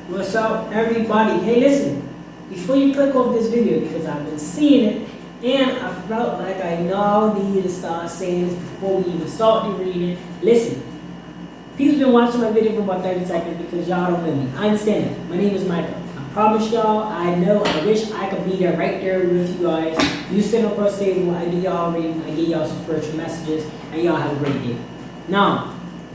What's up, everybody? Hey, listen, before you click off this video, because I've been seeing it, and I felt like I now need to start saying this before we even start the reading. Listen, people's been watching my video for about 30 seconds because y'all don't know me. I understand it. My name is Michael. I promise y'all, I know, I wish I could be there right there with you guys. You sit across the table, I do y'all reading, I give y'all some spiritual messages, and y'all have a great day. Now,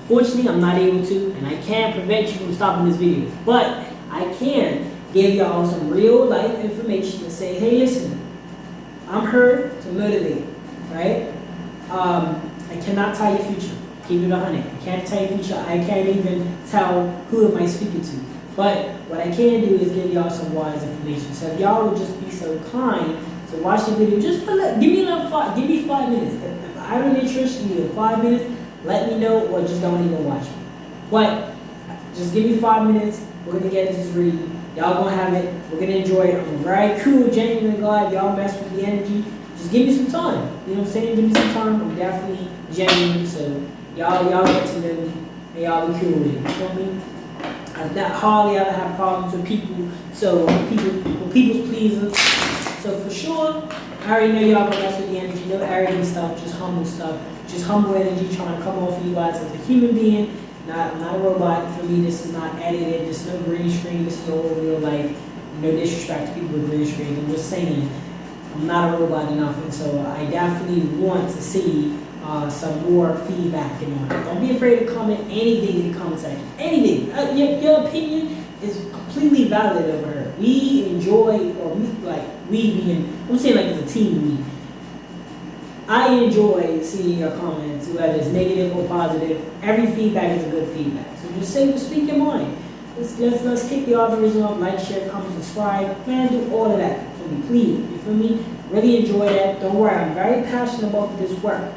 fortunately, I'm not able to, and I can't prevent you from stopping this video, but I can give y'all some real life information to say, hey, listen, I'm here to motivate, right? I cannot tell your future. Keep it 100. I can't tell your future. I can't even tell who am I speaking to. But what I can do is give y'all some wise information. So if y'all would just be so kind to watch the video, just for give me 5 minutes. If I don't interest you in 5 minutes, let me know, or just don't even watch me. But just give me 5 minutes. We're gonna get into this reading. Y'all gonna have it. We're gonna enjoy it. I'm very cool, genuinely glad y'all mess with the energy. Just give me some time. You know what I'm saying? Give me some time. I'm definitely genuine. So y'all get to know me, and y'all be cool with it. You feel me? I've not hardly ever had problems with people. So people's pleasers. So for sure, I already know y'all gonna mess with the energy. No arrogant stuff, just humble stuff. Just humble energy trying to come off of you guys as a human being. I'm not a robot. For me, this is not edited. This is no green screen. This is all real life. No disrespect to people with green screens. I'm just saying, I'm not a robot enough, and so I definitely want to see some more feedback. Don't be afraid to comment anything in the comment section. Anything. Your opinion is completely valid over here. We enjoy, or I'm saying like it's a team to me. I enjoy seeing your comments, whether it's negative or positive. Every feedback is a good feedback. So just speak your mind. Let's kick the algorithm up, like, share, comment, subscribe. Man, do all of that for me, please. You feel me? Really enjoy that. Don't worry, I'm very passionate about this work.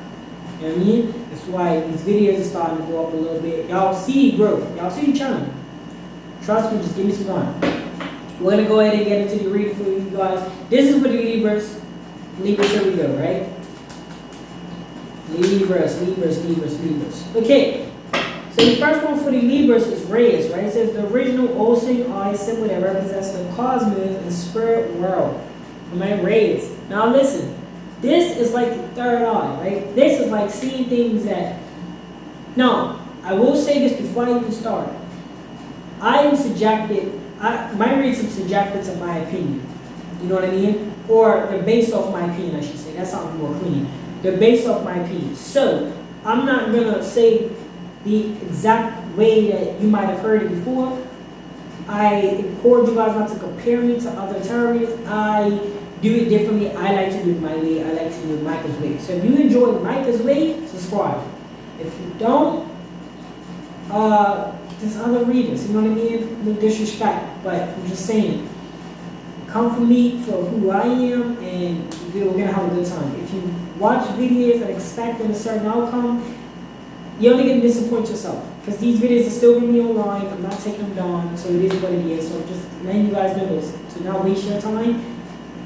You know what I mean? That's why these videos are starting to go up a little bit. Y'all see growth. Y'all see the channel. Trust me, just give me some time. We're gonna go ahead and get into the reading for you guys. This is for the Libras. Libras, here we go, right? Libras. Okay, so the first one for the Libras is Reyes, right? It says the original all-seeing eye symbol that represents the cosmos and spirit world. Right? Reyes. Now listen, this is like the third eye, right? This is like seeing things that... Now, I will say this before I even start. I am subjected, my reads are subjected to my opinion. You know what I mean? Or they're based off my opinion, I should say. That sounds more clean. They're based off my opinion. So, I'm not going to say the exact way that you might have heard it before. I encourage you guys not to compare me to other terrorists. I do it differently. I like to do it my way. I like to do it Micah's way. So if you enjoy Micah's way, subscribe. If you don't, there's other readers. You know what I mean? No disrespect, but I'm just saying. Come for me for who I am, and we're going to have a good time. If you watch videos and expecting a certain outcome, you're only going to disappoint yourself. Because these videos are still going to be online. I'm not taking them down, so it is what it is. So I'm just letting you guys know this. To not waste your time.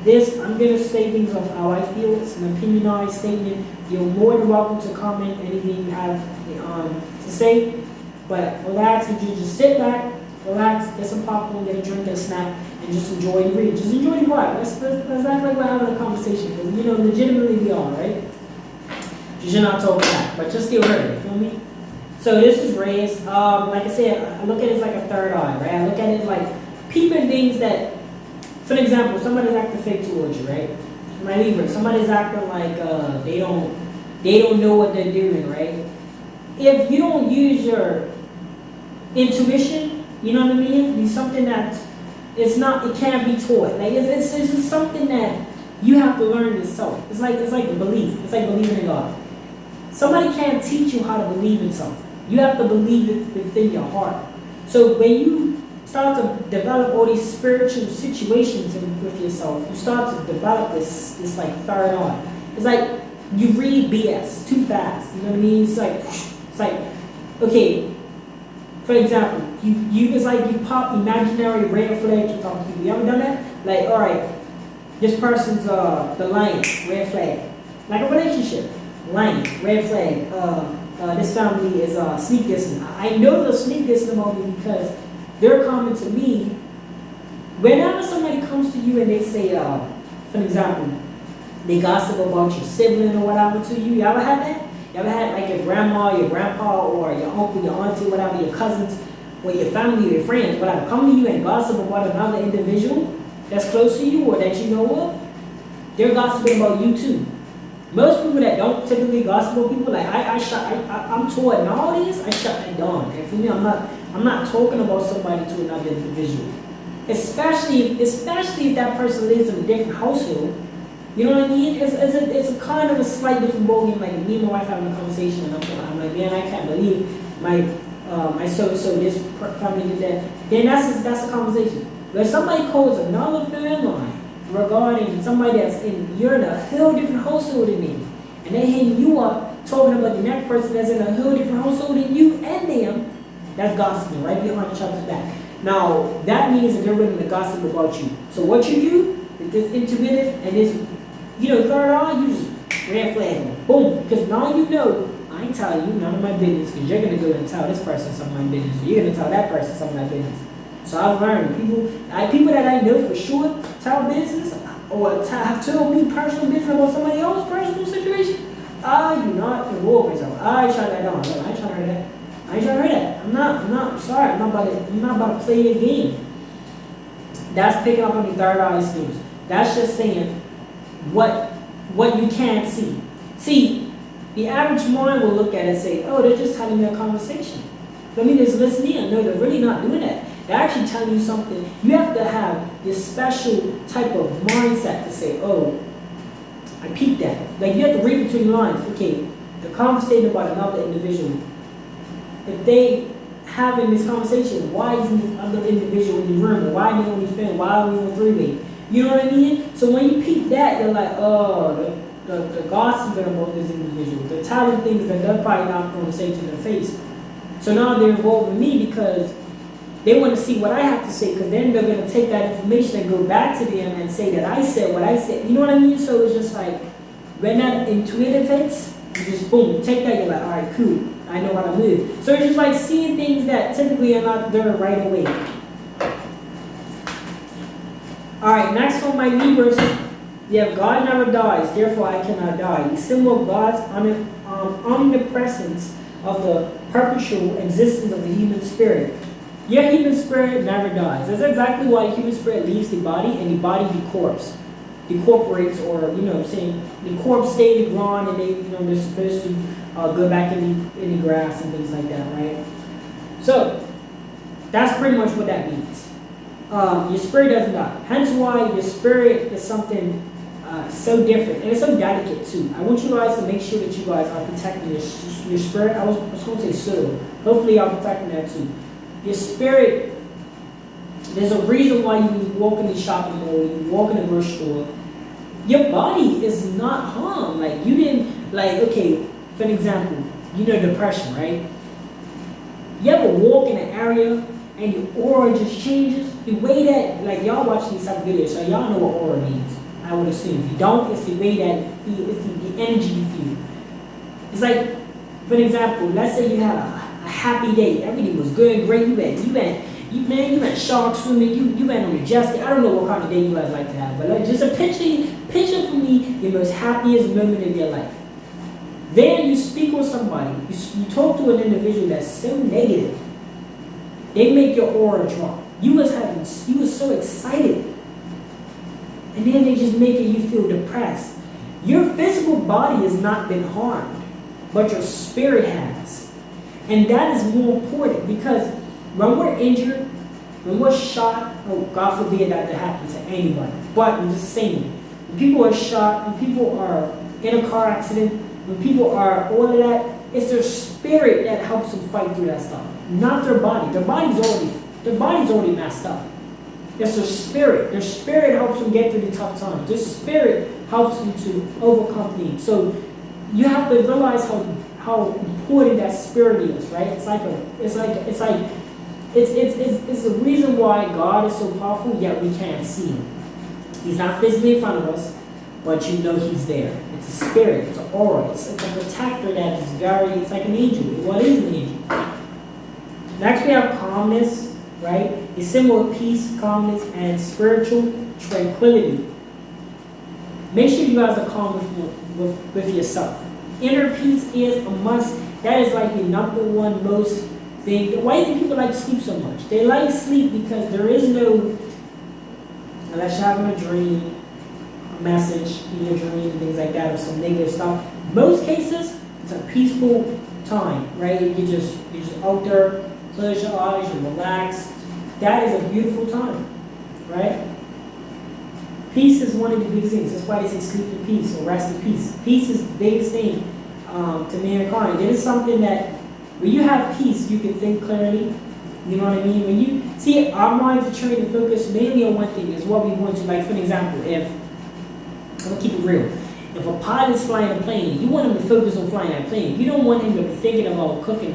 I'm going to say things off how I feel. It's an opinionized statement. You're more than welcome to comment anything you have to say. But relax, and just sit back, relax, get some popcorn, get a drink, get a snack, and just enjoy the read. Just enjoy the vibe. Let's act like we're having a conversation. Because, legitimately we are, right? You're not talking back, but just still heard it, you feel me? So this is Reyes. Like I said, I look at it as like a third eye, right? I look at it like peeping things that, for example, somebody's acting fake towards you, right? My Libra, somebody's acting like they don't know what they're doing, right? If you don't use your intuition, you know what I mean? It's something that it can't be taught. Like it's just something that you have to learn yourself. It's like the belief. It's like believing in God. Somebody can't teach you how to believe in something. You have to believe it within your heart. So when you start to develop all these spiritual situations with yourself, you start to develop this like third eye. It's like you read BS too fast. You know what I mean? It's like okay. For example, it's like you pop imaginary red flags to talk to people. You ever done that? Like, all right, this person's the lion, red flag. Like a relationship, lion, red flag. This family is sneak dissing. I know they'll sneak dissing about me because they're coming to me. Whenever somebody comes to you and they say, for example, they gossip about your sibling or whatever to you. You ever had that? You ever had like your grandma, your grandpa, or your uncle, your auntie, whatever, your cousins, or your family, or your friends, whatever, come to you and gossip about another individual that's close to you or that you know of? They're gossiping about you too. Most people that don't typically gossip about people, like I'm taught nowadays, I shut that down. And for me, I'm not talking about somebody to another individual. Especially if that person lives in a different household. You know what I mean? It's a kind of a slight different ballgame. Like me and my wife having a conversation, and I'm like, man, I can't believe my so this family did that. Then that's a conversation. But if somebody calls another family line regarding somebody you're in a whole different household than me, and they hitting you up talking about the next person that's in a whole different household than you and them, that's gossiping right behind each other's back. Now that means that they're willing to gossip about you. So what you do is this intuitive and this, third eye, you just red flag them. Boom. Because now you know, I ain't telling you none of my business, because you're going to go and tell this person some of my business, or you're going to tell that person some of my business. So I've learned, people that I know for sure tell business, or have told me personal business about somebody else's personal situation, I do not involve myself. I shut that down. I ain't trying to hear that. I ain't trying to hear that. I'm sorry, I'm not about to play your game. That's picking up on the third eye skills. That's just saying what you can't see. See, the average mind will look at it and say, oh, they're just telling me a conversation. Let me just listen in. No, they're really not doing that. They're actually telling you something. You have to have this special type of mindset to say, oh, I peeped that. Like you have to read between the lines. Okay, the conversation about another individual. If they having this conversation, why isn't this other individual in the room? Or why are they only film? Why are we on three-way? You know what I mean? So when you peep that, you're like, oh, the gossiping about this individual. They're telling things that they're probably not going to say to their face. So now they're involved with me because they want to see what I have to say, because then they're going to take that information and go back to them and say that I said what I said. You know what I mean? So it's just like, when that intuitive hits, you just boom, take that, you're like, all right, cool. I know how to move. So it's just like seeing things that typically are not there right away. Alright, next one, my Libras. You have God never dies, therefore I cannot die. The symbol of God's omnipresence of the perpetual existence of the human spirit. Your human spirit never dies. That's exactly why human spirit leaves the body and the body decorporates, or the corpse stay in the ground, and they're supposed to go back in the grass and things like that, right? So that's pretty much what that means. Your spirit doesn't die. Hence why your spirit is something so different, and it's so delicate too. I want you guys to make sure that you guys are protecting your spirit. I was going to say soul. Hopefully you're protecting that too. Your spirit, there's a reason why you walk in the shopping mall, you walk in the grocery store. Your body is not harmed. Like you didn't, okay, for an example, depression, right? You ever walk in an area and your aura just changes? The way that, y'all watch these type of videos, so y'all know what aura means, I would assume. If you don't, it's the way that you feel, it's the energy you feel. It's like, for an example, let's say you had a happy day, everything was good, great, you went shark swimming, you went on a jet ski. I don't know what kind of day you guys like to have, but just a picture for me the most happiest moment in your life. Then you speak with somebody, you talk to an individual that's so negative, they make your aura drop. You was so excited, and then they just making you feel depressed. Your physical body has not been harmed, but your spirit has. And that is more important, because when we're injured, when we're shot, oh, God forbid that to happen to anybody, but I'm just saying, when people are shot, when people are in a car accident, when people are all of that, it's their spirit that helps them fight through that stuff, not their body. Their body's already messed up. It's their spirit. Their spirit helps them get through the tough times. Their spirit helps them to overcome things. So you have to realize how important that spirit is, right? It's the reason why God is so powerful, yet we can't see him. He's not physically in front of us, but you know he's there. It's a spirit, it's an aura, it's a protector that is it's like an angel. What is an angel? Next we have calmness, right? It's symbol of peace, calmness, and spiritual tranquility. Make sure you guys are calm with yourself. Inner peace is a must. That is like the number one most thing. Why do people like to sleep so much? They like sleep because there is no, unless you're having a dream, a message in your dream, things like that, or some negative stuff. Most cases, it's a peaceful time, right? You're just out there, close your eyes, you're relaxed. That is a beautiful time, right? Peace is one of the biggest things. That's why they say sleep in peace or rest in peace. Peace is the biggest thing to mankind. It is something that when you have peace, you can think clearly. You know what I mean? When you see our minds are trained to focus mainly on one thing, is what we want to. Like for an example, if I'm gonna keep it real, if a pilot's flying a plane, you want him to focus on flying that plane. You don't want him to be thinking about cooking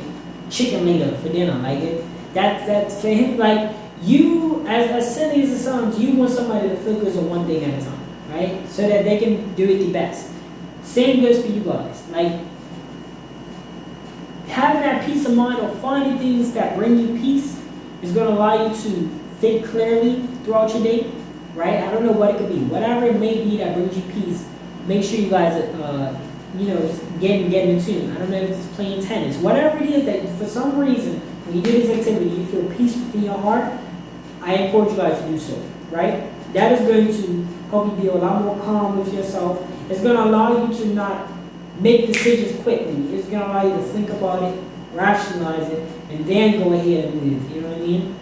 chicken later for dinner. Like that's for him. Like you, as silly as it sounds, you want somebody to focus on one thing at a time, right? So that they can do it the best. Same goes for you guys. Like having that peace of mind or finding things that bring you peace is going to allow you to think clearly throughout your day, right? I don't know what it could be. Whatever it may be that brings you peace, make sure you guys getting in tune. I don't know if it's playing tennis. Whatever it is that for some reason, when you do this activity, you feel peace within your heart, I encourage you guys to do so, right? That is going to help you be a lot more calm with yourself. It's going to allow you to not make decisions quickly. It's going to allow you to think about it, rationalize it, and then go ahead and move. You know what I mean?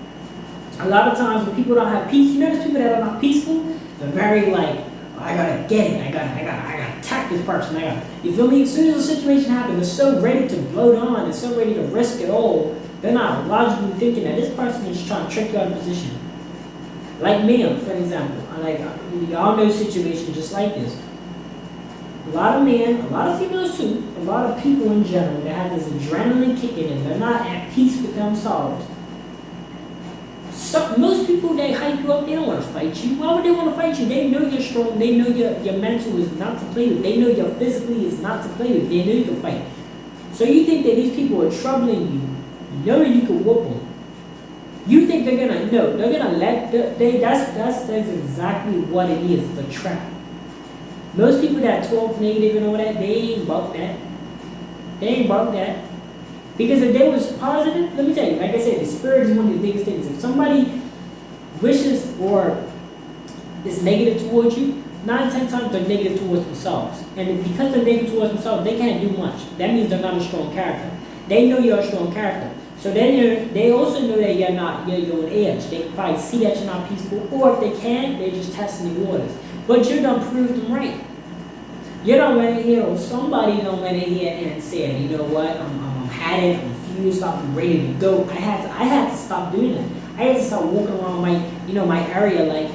A lot of times when people don't have peace, you notice people that are not peaceful, they're very like, oh, I gotta get it, I gotta attack this person, you feel me? As soon as a situation happens, they're so ready to blow down, they're so ready to risk it all, they're not logically thinking that this person is just trying to trick you out of position. Like me, for example, y'all know situations just like this. A lot of men, a lot of females too, a lot of people in general that have this adrenaline kicking in, they're not at peace with themselves. So, most people, they hype you up, they don't want to fight you. Why would they want to fight you? They know you're strong, they know your mental is not to play with, they know your physically is not to play with, they know you can fight. So you think that these people are troubling you, know you can whoop them. You think they're gonna know, they're gonna let, that's exactly what it is, it's a trap. Most people that talk negative and all that, they ain't about that. They ain't about that. Because if they was positive, let me tell you, like I said, the spirit is one of the biggest things. If somebody wishes or is negative towards you, 9 or 10 times they're negative towards themselves. And because they're negative towards themselves, they can't do much. That means they're not a strong character. They know you're a strong character. So then they also know that you're on edge. They can probably see that you're not peaceful. Or if they can, they're just testing the waters. But you done proved them right. You done went in here, or somebody done went in here and said, you know what, I'm I'm fused, I'm ready to go. I had to stop doing that. I had to start walking around my area like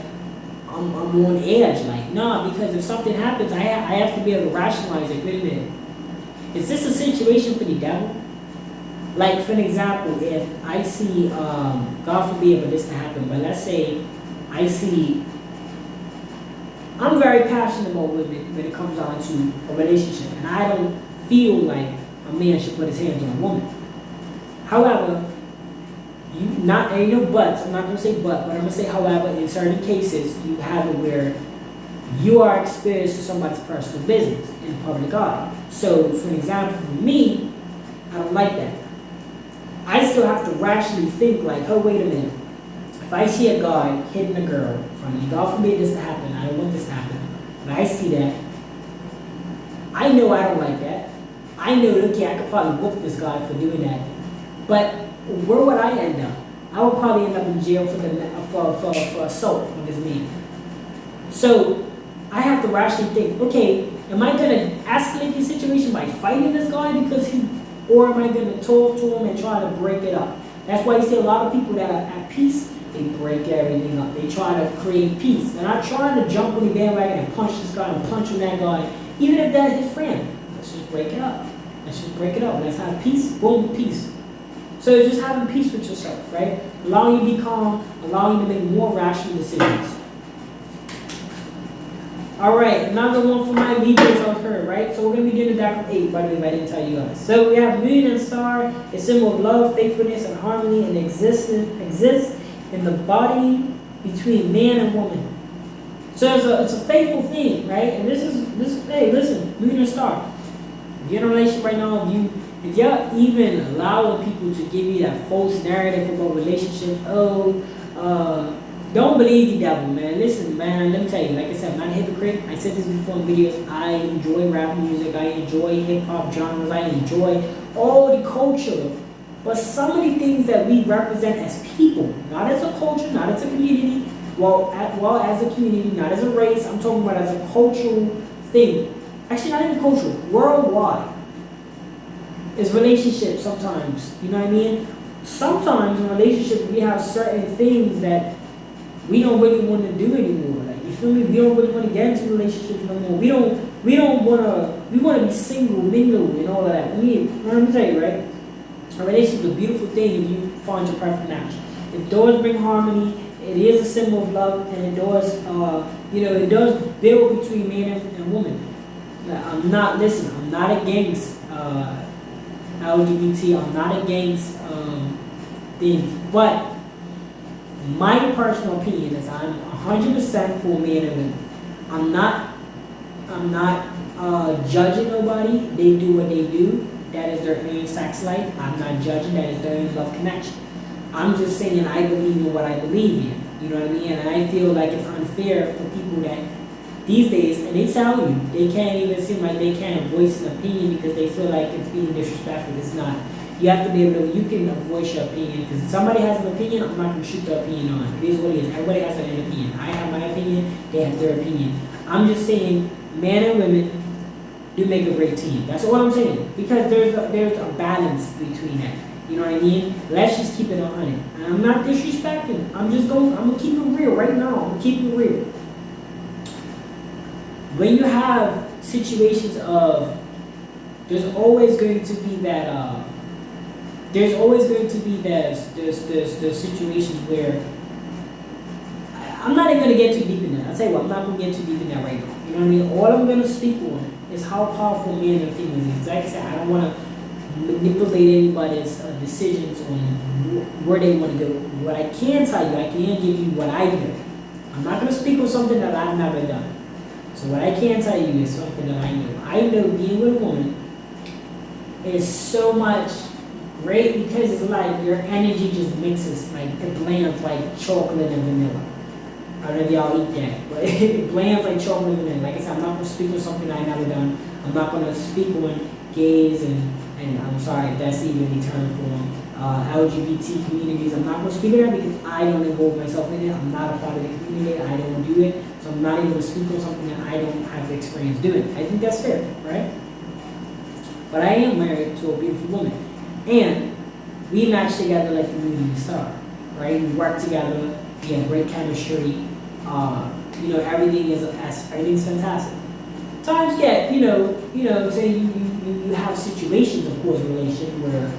I'm on edge. Like, nah, because if something happens, I have to be able to rationalize it. Wait a minute. Is this a situation for the devil? Like, for an example, if I see, God forbid for this to happen, but let's say I see, I'm very passionate about women when it comes down to a relationship, and I don't feel like a man should put his hands on a woman. However, ain't no buts, I'm not going to say but I'm going to say however, in certain cases, you have it where you are exposed to somebody's personal business in the public eye. So, for example, for me, I don't like that. I still have to rationally think like, oh, wait a minute. If I see a guy hitting a girl in front of me, God forbid this to happen, I don't want this to happen, but I see that, I know I don't like that. I know, okay, I could probably whoop this guy for doing that. But where would I end up? I would probably end up in jail for assault on this man. So I have to rationally think, okay, am I going to escalate the situation by fighting this guy or am I going to talk to him and try to break it up? That's why you see a lot of people that are at peace, they break everything up. They try to create peace. They're not trying to jump on the bandwagon and punch this guy and punch on that guy, even if that's his friend. Let's just break it up. Let's just break it up. Let's have peace. Boom, peace. So it's just having peace with yourself, right? Allowing you to be calm, allowing you to make more rational decisions. All right, another one for my Libras out here, right? So we're going to be doing the deck of 8, by the way, if I didn't tell you guys. So we have moon and star, a symbol of love, faithfulness, and harmony, and exists in the body between man and woman. So it's a faithful thing, right? And hey, listen, moon and star. If you're in a relationship right now, if you're even allowing people to give you that false narrative about relationships, don't believe the devil, man. Listen, man, let me tell you, like I said, I'm not a hypocrite. I said this before in videos. I enjoy rap music, I enjoy hip-hop genres, I enjoy all the culture. But some of the things that we represent as people, not as a culture, not as a community, well as a community, not as a race, I'm talking about as a cultural thing. Actually, not even cultural, worldwide. Is relationships sometimes, you know what I mean? Sometimes in relationships we have certain things that we don't really want to do anymore. Like, you feel me? We don't really want to get into relationships no more. We want to be single, mingle, and all of that. Let me tell you, right? A relationship is a beautiful thing if you find your perfect match. It does bring harmony. It is a symbol of love, and it does, it does build between man and woman. I'm not against LGBT. I'm not against things, but my personal opinion is I'm 100% for men and women. I'm not judging nobody. They do what they do. That is their own sex life. I'm not judging. That is their own love connection. I'm just saying I believe in what I believe in. You know what I mean? And I feel like it's unfair for people that these days, and they tell you, they can't even seem like they can't voice an opinion because they feel like it's being disrespectful. It's not. You have to be able to, you can voice your opinion, because if somebody has an opinion, I'm not going to shoot their opinion on. It is what it is. Everybody has an opinion. I have my opinion, they have their opinion. I'm just saying, men and women do make a great team. That's all I'm saying. Because there's a balance between that. You know what I mean? Let's just keep it 100. And I'm not disrespecting. I'm going to keep it real right now. I'm going to keep it real. When you have situations of, there's always going to be that, there's situations where, I'm not even going to get too deep in that. I'll tell you what, I'm not going to get too deep in that right now. You know what I mean? All I'm going to speak on is how powerful men and females is. Like I said, I don't want to manipulate anybody's decisions on where they want to go. What I can tell you, I can give you what I know. I'm not going to speak on something that I've never done. So what I can tell you is something that I know. I know being with a woman is so much great because it's like your energy just mixes, like it blends like chocolate and vanilla. I don't know if y'all eat that, but it blends like chocolate and vanilla. Like I said, I'm not going to speak on something I've never done. I'm not going to speak on gays and I'm sorry if that's even the term for them, LGBT communities. I'm not going to speak on that because I don't involve myself in it. I'm not a part of the community. I don't do it. So I'm not able to speak on something that I don't have the experience doing. I think that's fair, right? But I am married to a beautiful woman. And we match together like the moon and the star, right? We work together. We have great chemistry. Everything's fantastic. Times get, say you have situations, of course, in a relationship where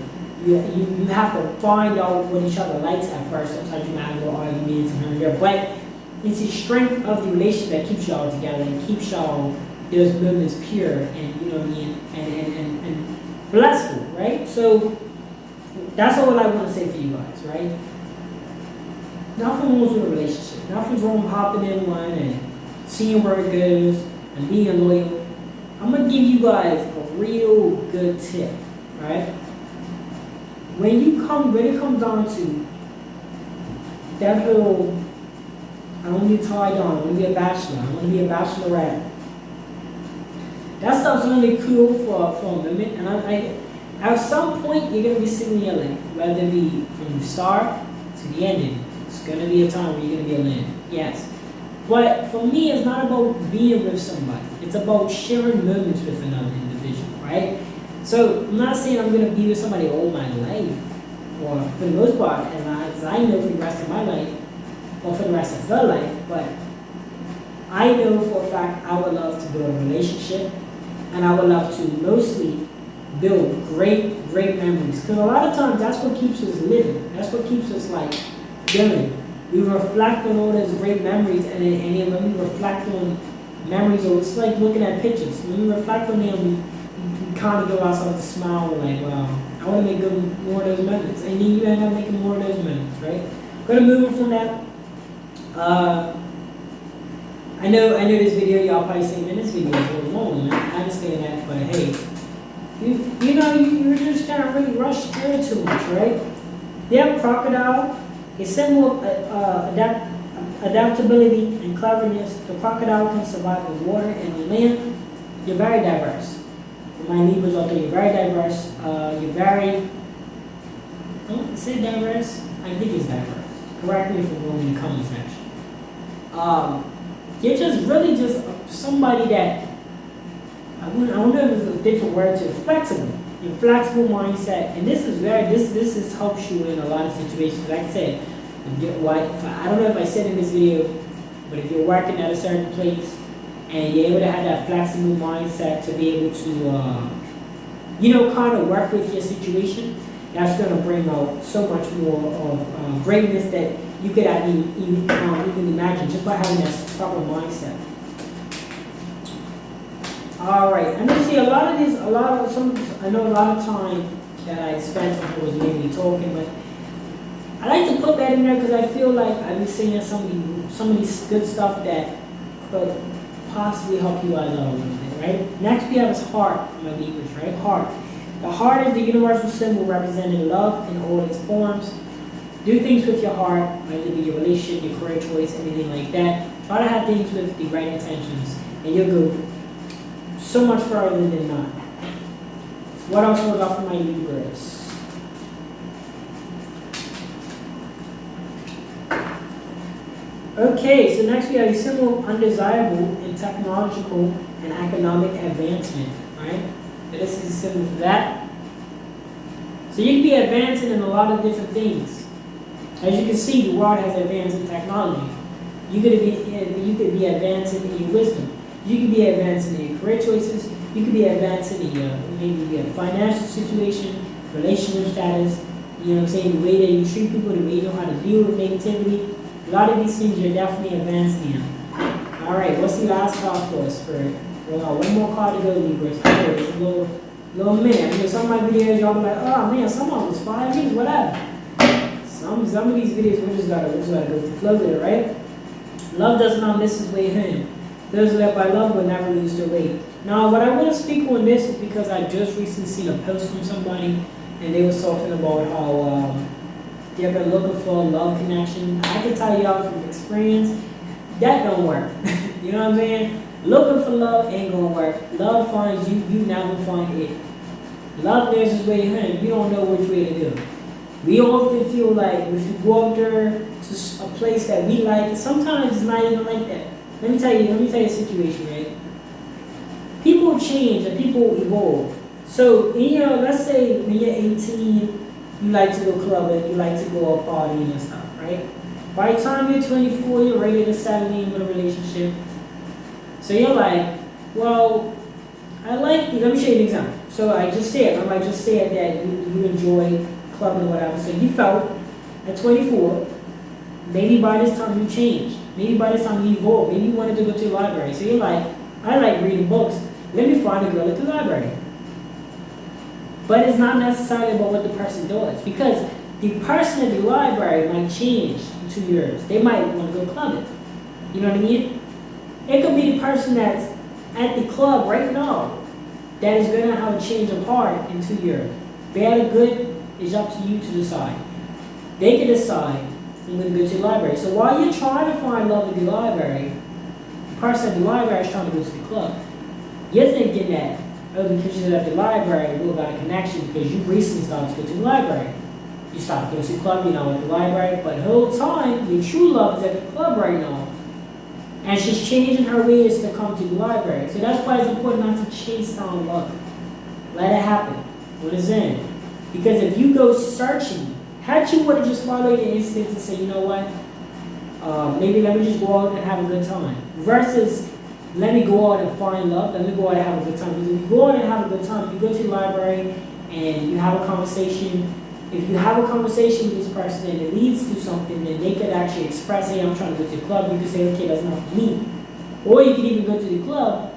you have to find out what each other likes at first. Sometimes you might have little arguments and here and there, but it's the strength of the relationship that keeps y'all together and keeps y'all those moments pure and you know what I mean and blissful, right? So that's all I want to say for you guys, right? Nothing wrong with a relationship. Nothing's wrong with hopping in one and seeing where it goes and being loyal. I'm gonna give you guys a real good tip, right? When it comes down to that whole, I want to be tied on, I want to be a bachelor, I want to be a bachelorette. That stuff's only cool for a moment, and I at some point you're gonna be sitting in your life, whether it be from the start to the ending. It's gonna be a time where you're gonna be alone, yes. But for me, it's not about being with somebody. It's about sharing moments with another individual, right? So I'm not saying I'm gonna be with somebody all my life, or for the most part, and as I know for the rest of my life, or for the rest of their life, but I know for a fact I would love to build a relationship, and I would love to mostly build great memories. Because a lot of times that's what keeps us living. That's what keeps us like going. We reflect on all those great memories, and then when we reflect on memories, it's like looking at pictures. When we reflect on them, we kind of give ourselves a smile, like, wow, I want to make more of those memories. And then you end up making more of those memories, right? Gonna move on from that. I know this video, y'all probably saying, man, this video is really long, man. I understand that, but hey, you're just kind of really rushed through it too much, right? They have crocodile, a symbol of adaptability and cleverness. The crocodile can survive in water and on land. You're very diverse. For my Libras out there, you're very diverse. You're very, don't say diverse, I think it's diverse. Correct me if I'm wrong in the comment section. You're just really just somebody that, I wonder if there's a different word to it, flexible. Your flexible mindset, and this helps you in a lot of situations. Like I said, I don't know if I said in this video, but if you're working at a certain place and you're able to have that flexible mindset to be able to, kind of work with your situation, that's going to bring out so much more of greatness that you could even imagine just by having that proper mindset. All right, I'm gonna see a lot of time that I spent was mainly talking, but I like to put that in there because I feel like I've been saying some of these good stuff that could possibly help you guys out a little bit, right? Next we have is heart, my Libras, right? Heart. The heart is the universal symbol representing love in all its forms. Do things with your heart, whether it be your relationship, your career choice, anything like that. Try to have things with the right intentions, and you'll go so much further than not. What else was up for my Libras? Okay, so next we have a symbol of undesirable in technological and economic advancement, right? So this is a symbol for that. So you can be advancing in a lot of different things. As you can see, the world has advanced in technology. You could be advancing in your wisdom. You could be advancing in your career choices. You could be advancing in maybe your financial situation, relationship status. You know what I'm saying? The way that you treat people, the way you know how to deal with negativity. A lot of these things you're definitely advancing in. All right, what's the last card for us, Spirit? We got one more card to go, Libras. It's a little minute. Some of my videos, y'all be like, oh man, some of them was 5 minutes, whatever. Some of these videos, we just gotta go with the flow with it, right? Love does not miss its way home. Those led by love will never lose their way. Now, what I want to speak on this is because I just recently seen a post from somebody, and they was talking about how they've been looking for a love connection. I can tell y'all from experience, that don't work. You know what I'm saying? Looking for love ain't gonna work. Love finds you, you never find it. Love knows its way home. You don't know which way to go. We often feel like if you go up there to a place that we like, sometimes it's not even like that. Let me tell you a situation, right? People change and people evolve. So, let's say when you're 18, you like to go clubbing, you like to go out partying and stuff, right? By the time you're 24, you're ready to settle in with a relationship. So you're like, well, I like you. Let me show you an example. So I might just say that you enjoy clubbing or whatever. So you felt at 24, maybe by this time you changed. Maybe by this time you evolved. Maybe you wanted to go to the library. So you're like, I like reading books. Let me find a girl at the library. But it's not necessarily about what the person does. Because the person at the library might change in 2 years. They might want to go clubbing. You know what I mean? It could be the person that's at the club right now that is going to have a change of heart in 2 years. Bad or good is up to you to decide. They can decide, I'm going to go to the library. So while you're trying to find love at the library, the person at the library is trying to go to the club. You're thinking that, oh, because you're at the library, we've got a connection because you recently started to go to the library. You started to go to the club, you're now at the library, but the whole time, your true love is at the club right now. And she's changing her ways to come to the library. So that's why it's important not to chase down love. Let it happen when it's in. Because if you go searching, had you would have just followed your instincts and say, you know what, maybe let me just go out and have a good time. Versus, let me go out and find love, let me go out and have a good time. Because if you go out and have a good time, if you go to the library and you have a conversation, if you have a conversation with this person and it leads to something, then they could actually express, hey, I'm trying to go to the club. You could say, okay, that's not for me. Or you could even go to the club,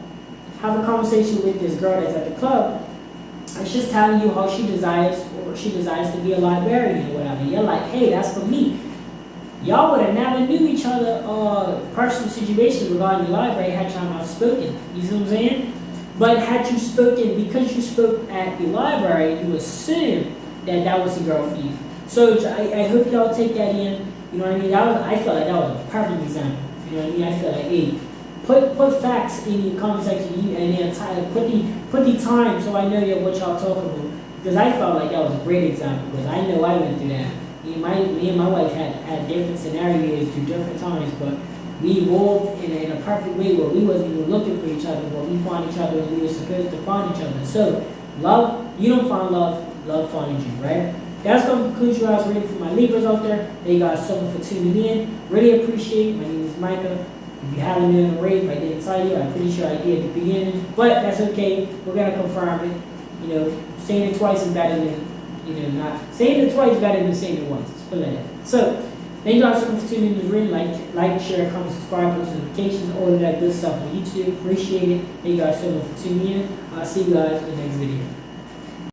have a conversation with this girl that's at the club, and she's telling you how she desires to be a librarian or whatever. You're like, hey, that's for me. y'all would have never knew each other personal situation regarding the library had y'all not spoken. You see what I'm saying? But had you spoken, because you spoke at the library, you assume that that was the girl for you. So I hope y'all take that in. You know what I mean? I felt like that was a perfect example. You know what I mean? I feel like, hey, put facts in your conversation and then put the time so I know what y'all talking about. Because I felt like that was a great example. Because I know I went through that. Me and my wife had different scenarios through different times, but we evolved in a perfect way where we wasn't even looking for each other, but we found each other when we were supposed to find each other. So, love, you don't find love, love finds you, right? That's going to conclude your guys' reading for my Libras out there. Thank you guys so much for tuning in. Really appreciate it. My name is Micah. If you haven't been in a rave, I didn't tell you. I'm pretty sure I did at the beginning, but that's okay. We're going to confirm it. You know, saying it twice is better than, not. Saying it twice is better than saying it once. Let's put it like that. So, thank you guys so much for tuning in to the reading. Like, share, comment, subscribe, post notifications, all of that good stuff on YouTube. Appreciate it. Thank you guys so much for tuning in. I'll see you guys in the next video.